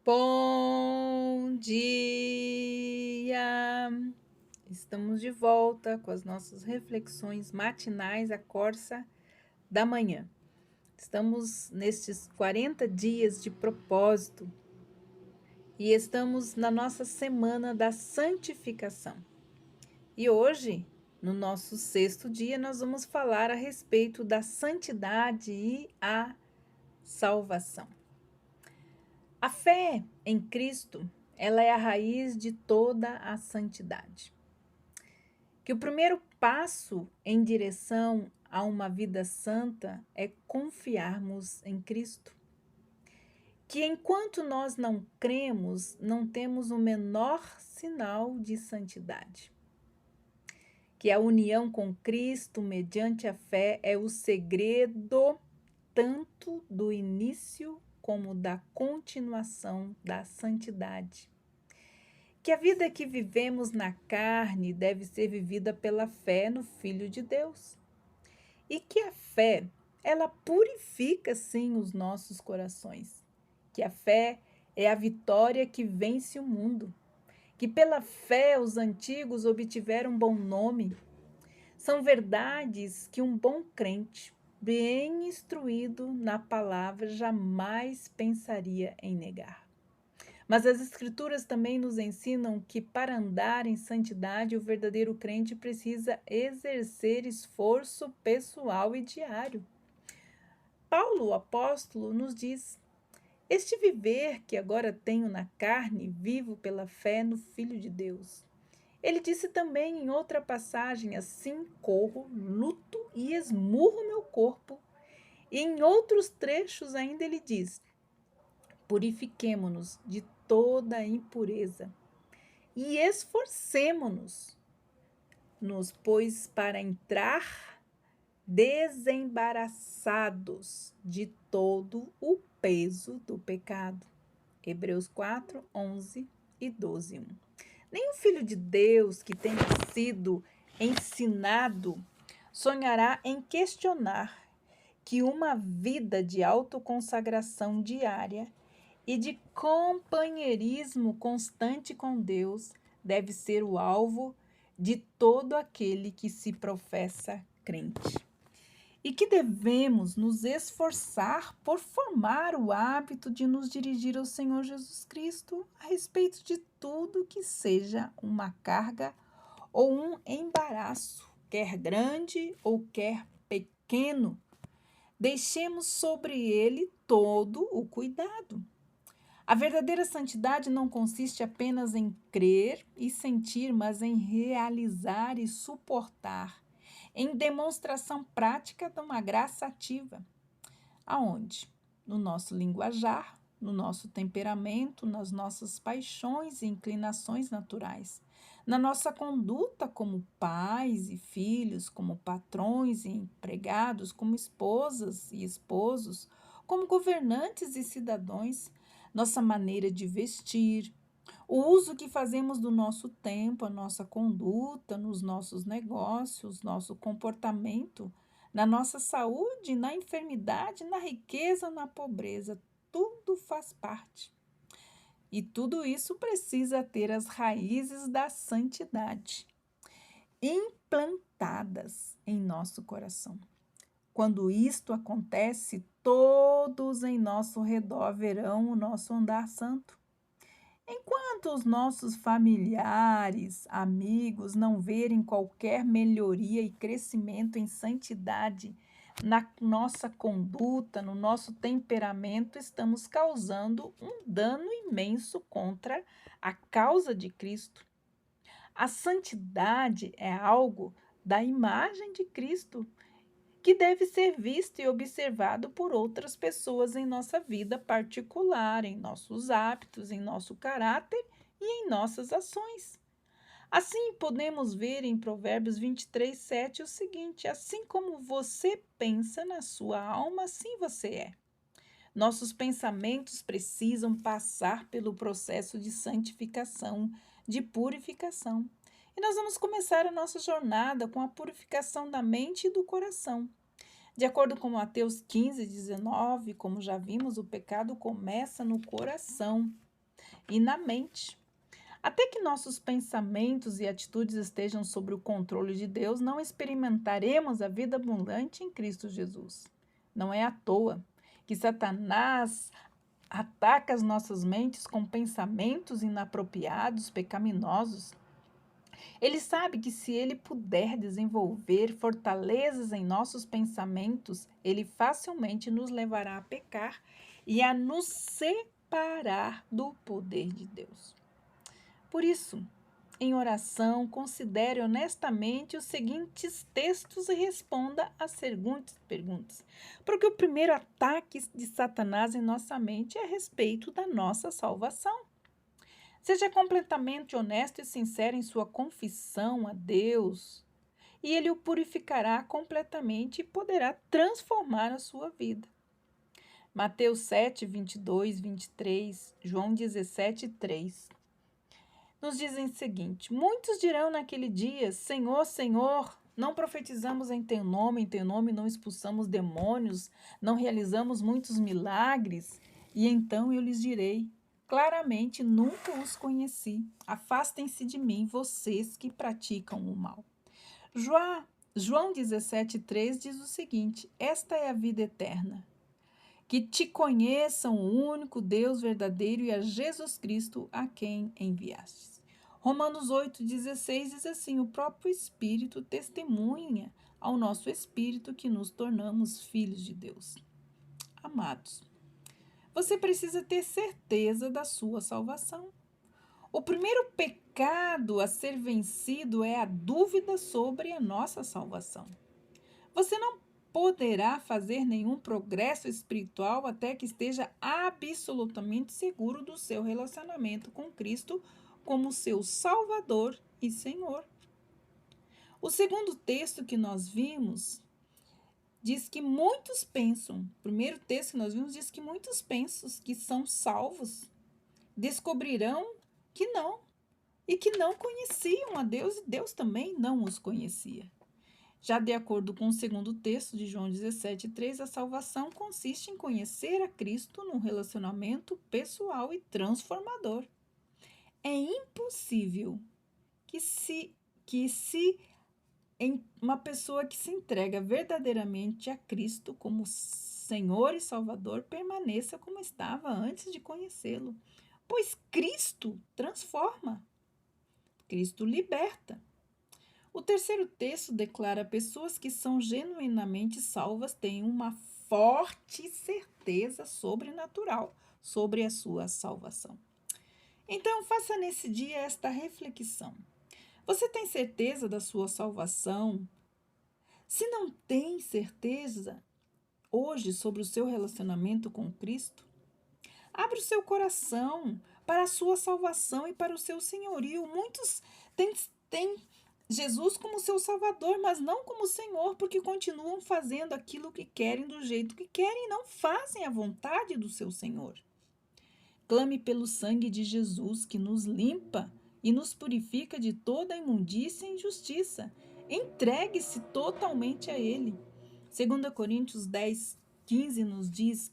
Bom dia! Estamos de volta com as nossas reflexões matinais à Corsa da Manhã. Estamos nestes 40 dias de propósito e estamos na nossa semana da santificação. E hoje, no nosso sexto dia, nós vamos falar a respeito da santidade e a salvação. A fé em Cristo, ela é a raiz de toda a santidade. Que o primeiro passo em direção a uma vida santa é confiarmos em Cristo. Que enquanto nós não cremos, não temos o menor sinal de santidade. Que a união com Cristo mediante a fé é o segredo tanto do início como da continuação da santidade. Que a vida que vivemos na carne deve ser vivida pela fé no Filho de Deus. E que a fé, ela purifica sim os nossos corações. Que a fé é a vitória que vence o mundo. Que pela fé os antigos obtiveram bom nome. São verdades que um bom crente, bem instruído na palavra, jamais pensaria em negar. Mas as Escrituras também nos ensinam que para andar em santidade, o verdadeiro crente precisa exercer esforço pessoal e diário. Paulo, o apóstolo, nos diz: Este viver que agora tenho na carne, vivo pela fé no Filho de Deus. Ele disse também em outra passagem: Assim corro, luto e esmurro meu corpo. E em outros trechos ainda ele diz: Purifiquemo-nos de toda impureza e esforcemo-nos, pois, para entrar desembaraçados de todo o peso do pecado. Hebreus 4, 11 e 12, 1. Nenhum filho de Deus que tenha sido ensinado sonhará em questionar que uma vida de autoconsagração diária e de companheirismo constante com Deus deve ser o alvo de todo aquele que se professa crente. E que devemos nos esforçar por formar o hábito de nos dirigir ao Senhor Jesus Cristo a respeito de tudo que seja uma carga ou um embaraço, quer grande ou quer pequeno. Deixemos sobre ele todo o cuidado. A verdadeira santidade não consiste apenas em crer e sentir, mas em realizar e suportar, em demonstração prática de uma graça ativa. Aonde? No nosso linguajar, no nosso temperamento, nas nossas paixões e inclinações naturais, na nossa conduta como pais e filhos, como patrões e empregados, como esposas e esposos, como governantes e cidadãos, nossa maneira de vestir, o uso que fazemos do nosso tempo, a nossa conduta, nos nossos negócios, nosso comportamento, na nossa saúde, na enfermidade, na riqueza, na pobreza, tudo faz parte. E tudo isso precisa ter as raízes da santidade implantadas em nosso coração. Quando isto acontece, todos em nosso redor verão o nosso andar santo. Enquanto os nossos familiares, amigos não verem qualquer melhoria e crescimento em santidade na nossa conduta, no nosso temperamento, estamos causando um dano imenso contra a causa de Cristo. A santidade é algo da imagem de Cristo, que deve ser visto e observado por outras pessoas em nossa vida particular, em nossos hábitos, em nosso caráter e em nossas ações. Assim, podemos ver em Provérbios 23, 7 o seguinte: assim como você pensa na sua alma, assim você é. Nossos pensamentos precisam passar pelo processo de santificação, de purificação. E nós vamos começar a nossa jornada com a purificação da mente e do coração. De acordo com Mateus 15, 19, como já vimos, o pecado começa no coração. e na mente. Até que nossos pensamentos e atitudes estejam sob o controle de Deus, não experimentaremos a vida abundante em Cristo Jesus. Não é à toa que Satanás ataca as nossas mentes com pensamentos inapropriados, pecaminosos. Ele sabe que se ele puder desenvolver fortalezas em nossos pensamentos, ele facilmente nos levará a pecar e a nos separar do poder de Deus. Por isso, em oração, considere honestamente os seguintes textos e responda às seguintes perguntas. Porque o primeiro ataque de Satanás em nossa mente é a respeito da nossa salvação. Seja completamente honesto e sincero em sua confissão a Deus, e Ele o purificará completamente e poderá transformar a sua vida. Mateus 7, 22, 23, João 17, 3. Nos dizem o seguinte: muitos dirão naquele dia: Senhor, Senhor, não profetizamos em teu nome não expulsamos demônios, não realizamos muitos milagres. E então eu lhes direi: claramente nunca os conheci. Afastem-se de mim, vocês que praticam o mal. João 17,3 diz o seguinte: esta é a vida eterna, que te conheçam o único Deus verdadeiro e a Jesus Cristo a quem enviastes. Romanos 8,16 diz assim: o próprio Espírito testemunha ao nosso Espírito que nos tornamos filhos de Deus. Amados, você precisa ter certeza da sua salvação. O primeiro pecado a ser vencido é a dúvida sobre a nossa salvação. Você não poderá fazer nenhum progresso espiritual até que esteja absolutamente seguro do seu relacionamento com Cristo como seu Salvador e Senhor. O segundo texto que nós vimos diz que muitos pensam, o primeiro texto que nós vimos diz que muitos pensam que são salvos, descobrirão que não, e que não conheciam a Deus, e Deus também não os conhecia. Já de acordo com o segundo texto de João 17,3, a salvação consiste em conhecer a Cristo num relacionamento pessoal e transformador. É impossível que em uma pessoa que se entrega verdadeiramente a Cristo como Senhor e Salvador permaneça como estava antes de conhecê-lo, pois Cristo transforma, Cristo liberta. O terceiro texto declara: pessoas que são genuinamente salvas têm uma forte certeza sobrenatural sobre a sua salvação. Então, faça nesse dia esta reflexão. Você tem certeza da sua salvação? Se não tem certeza hoje sobre o seu relacionamento com Cristo, abre o seu coração para a sua salvação e para o seu senhorio. Muitos têm Jesus como seu Salvador, mas não como Senhor, porque continuam fazendo aquilo que querem do jeito que querem e não fazem a vontade do seu Senhor. Clame pelo sangue de Jesus, que nos limpa e nos purifica de toda imundícia e injustiça. Entregue-se totalmente a Ele. 2 Coríntios 10, 15 nos diz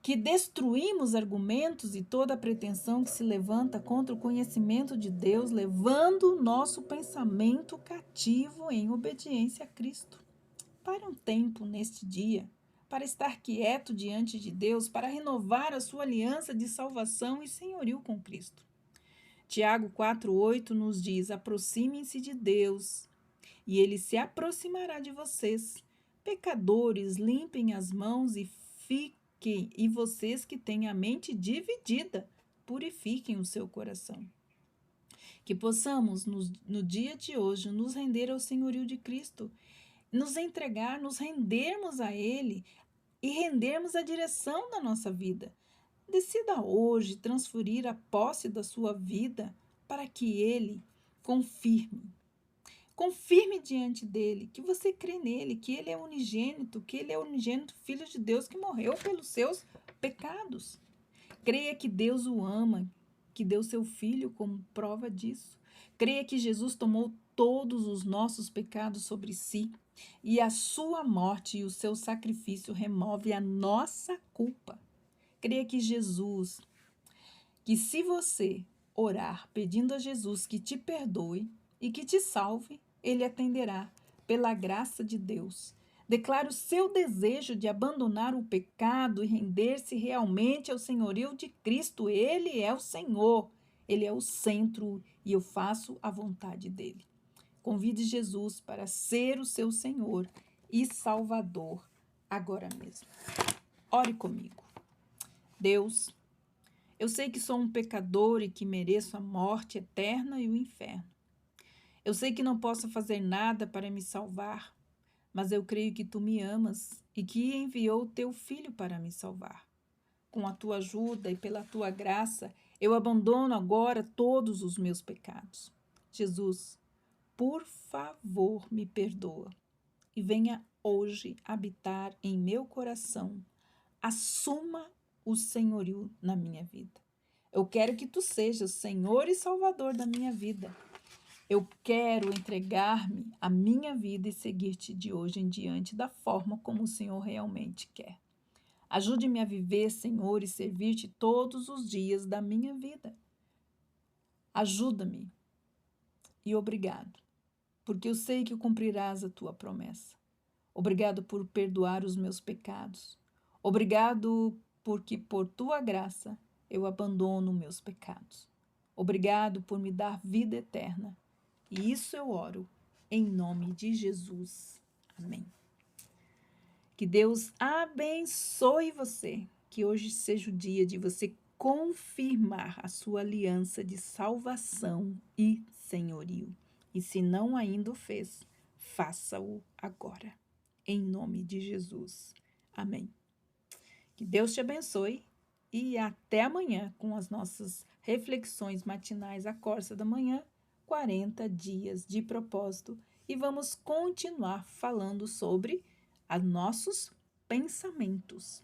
que destruímos argumentos e toda pretensão que se levanta contra o conhecimento de Deus, levando o nosso pensamento cativo em obediência a Cristo. Pare um tempo neste dia para estar quieto diante de Deus, para renovar a sua aliança de salvação e senhorio com Cristo. Tiago 4,8 nos diz: aproximem-se de Deus e Ele se aproximará de vocês. Pecadores, limpem as mãos e vocês que têm a mente dividida, purifiquem o seu coração. Que possamos, no dia de hoje, nos render ao senhorio de Cristo, nos entregar, nos rendermos a Ele e rendermos a direção da nossa vida. Decida hoje transferir a posse da sua vida para que Ele confirme. Confirme diante dele que você crê nele, que ele é unigênito, Filho de Deus que morreu pelos seus pecados. Creia que Deus o ama, que deu seu Filho como prova disso. Creia que Jesus tomou todos os nossos pecados sobre si e a sua morte e o seu sacrifício remove a nossa culpa. Creia que Jesus que se você orar pedindo a Jesus que te perdoe e que te salve, ele atenderá pela graça de Deus. Declara o seu desejo de abandonar o pecado e render-se realmente ao senhorio de Cristo. Ele é o Senhor, ele é o centro e eu faço a vontade dele. Convide Jesus para ser o seu Senhor e Salvador agora mesmo. Ore comigo. Deus, eu sei que sou um pecador e que mereço a morte eterna e o inferno. Eu sei que não posso fazer nada para me salvar, mas eu creio que tu me amas e que enviou teu filho para me salvar. Com a tua ajuda e pela tua graça, eu abandono agora todos os meus pecados. Jesus, por favor, me perdoa e venha hoje habitar em meu coração. Assuma o senhorio na minha vida. Eu quero que tu sejas Senhor e Salvador da minha vida. Eu quero entregar-me à minha vida e seguir-te de hoje em diante da forma como o Senhor realmente quer. Ajude-me a viver, Senhor, e servir-te todos os dias da minha vida. Ajuda-me e obrigado, porque eu sei que cumprirás a tua promessa. Obrigado por perdoar os meus pecados. Obrigado porque por tua graça eu abandono meus pecados. Obrigado por me dar vida eterna. E isso eu oro em nome de Jesus. Amém. Que Deus abençoe você. Que hoje seja o dia de você confirmar a sua aliança de salvação e senhorio. E se não ainda o fez, faça-o agora. Em nome de Jesus. Amém. Que Deus te abençoe e até amanhã com as nossas reflexões matinais à Corsa da Manhã, 40 dias de propósito, e vamos continuar falando sobre os nossos pensamentos.